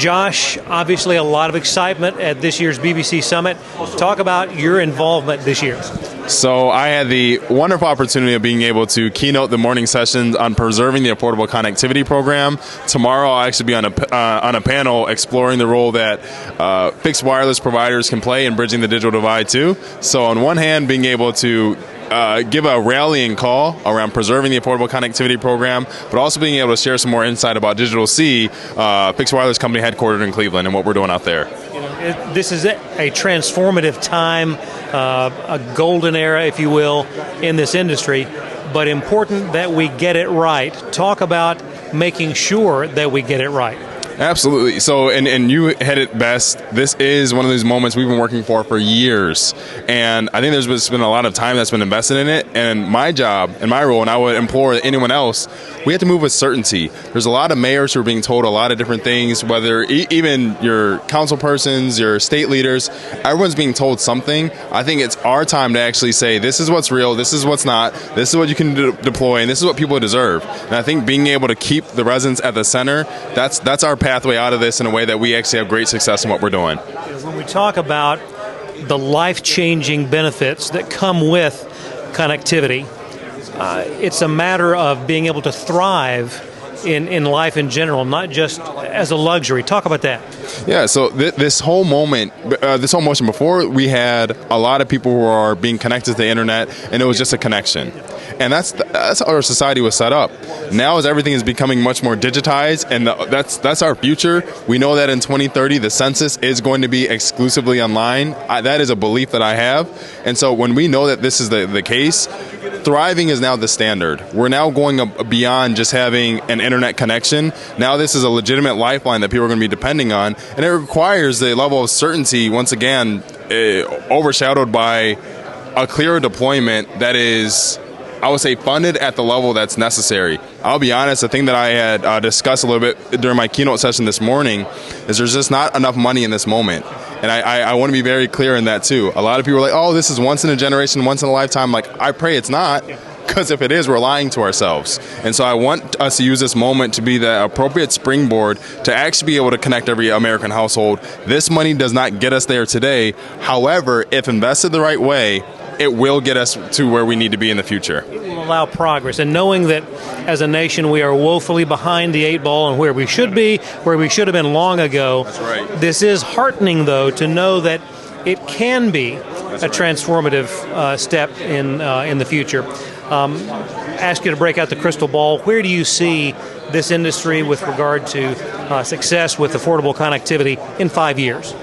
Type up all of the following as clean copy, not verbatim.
Josh, obviously a lot of excitement at this year's BBC Summit. Talk about your involvement this year. So I had the wonderful opportunity of being able to keynote the morning sessions on preserving the Affordable Connectivity Program. Tomorrow I'll actually be on a panel exploring the role that fixed wireless providers can play in bridging the digital divide too. So on one hand, being able to give a rallying call around preserving the Affordable Connectivity Program, but also being able to share some more insight about DigitalC, fixed wireless company headquartered in Cleveland, and what we're doing out there. This is a transformative time, a golden era, if you will, in this industry, but important that we get it right. Talk about making sure that we get it right. Absolutely. So, and you hit it best. This is one of those moments we've been working for years. And I think there's been a lot of time that's been invested in it. And my job and my role, and I would implore anyone else, we have to move with certainty. There's a lot of mayors who are being told a lot of different things, whether even your council persons, your state leaders, everyone's being told something. I think it's our time to actually say, this is what's real, this is what's not, this is what you can deploy, and this is what people deserve. And I think being able to keep the residents at the center, that's our pathway out of this in a way that we actually have great success in what we're doing. When we talk about the life-changing benefits that come with connectivity, it's a matter of being able to thrive in life in general, not just as a luxury. Talk about that. Yeah, so this whole motion before, we had a lot of people who are being connected to the internet, and it was just a connection. And that's how our society was set up. Now, as everything is becoming much more digitized, and that's our future. We know that in 2030, the census is going to be exclusively online. That is a belief that I have. And so when we know that this is the case, thriving is now the standard. We're now going beyond just having an internet connection. Now this is a legitimate lifeline that people are going to be depending on, and it requires the level of certainty, once again, overshadowed by a clearer deployment that is, I would say, funded at the level that's necessary. I'll be honest, the thing that I had discussed a little bit during my keynote session this morning is there's just not enough money in this moment. And I want to be very clear in that too. A lot of people are like, oh, this is once in a generation, once in a lifetime. Like, I pray it's not, because if it is, we're lying to ourselves. And so I want us to use this moment to be the appropriate springboard to actually be able to connect every American household. This money does not get us there today. However, if invested the right way, it will get us to where we need to be in the future. It will allow progress. And knowing that as a nation we are woefully behind the eight ball and where we should be, where we should have been long ago. That's right. This is heartening, though, to know that it can be a transformative step in the future. Ask you to break out the crystal ball. Where do you see this industry with regard to success with affordable connectivity in 5 years?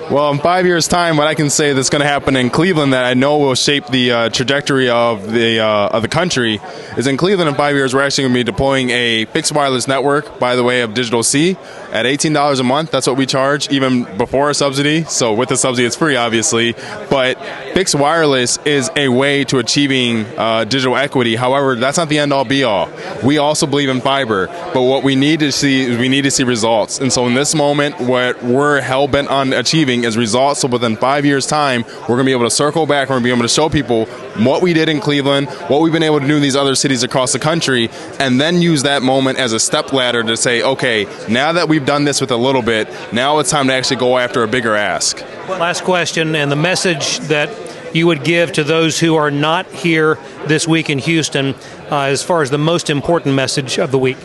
Well, in 5 years' time, what I can say that's going to happen in Cleveland that I know will shape the trajectory of the country is in Cleveland in 5 years, we're actually going to be deploying a fixed wireless network by the way of DigitalC at $18 a month. That's what we charge, even before a subsidy. So with the subsidy, it's free, obviously. But fixed wireless is a way to achieving digital equity. However, that's not the end-all, be-all. We also believe in fiber. But what we need to see is results. And so in this moment, what we're hell-bent on achieving is results. So within 5 years' time, we're going to be able to circle back. We're going to be able to show people what we did in Cleveland, what we've been able to do in these other cities across the country, and then use that moment as a step ladder to say, okay, now that we've done this with a little bit, now it's time to actually go after a bigger ask. Last question, and the message that you would give to those who are not here this week in Houston, as far as the most important message of the week.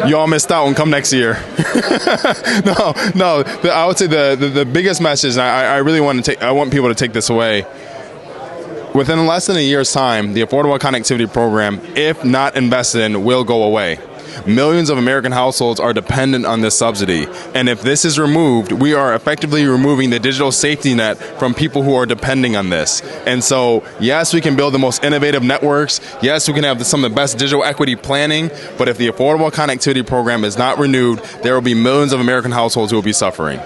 Y'all missed out and come next year. No. I would say the biggest message, and I really want people to take this away. Within less than a year's time, the Affordable Connectivity Program, if not invested in, will go away. Millions of American households are dependent on this subsidy. And if this is removed, we are effectively removing the digital safety net from people who are depending on this. And so, yes, we can build the most innovative networks. Yes, we can have some of the best digital equity planning. But if the Affordable Connectivity Program is not renewed, there will be millions of American households who will be suffering.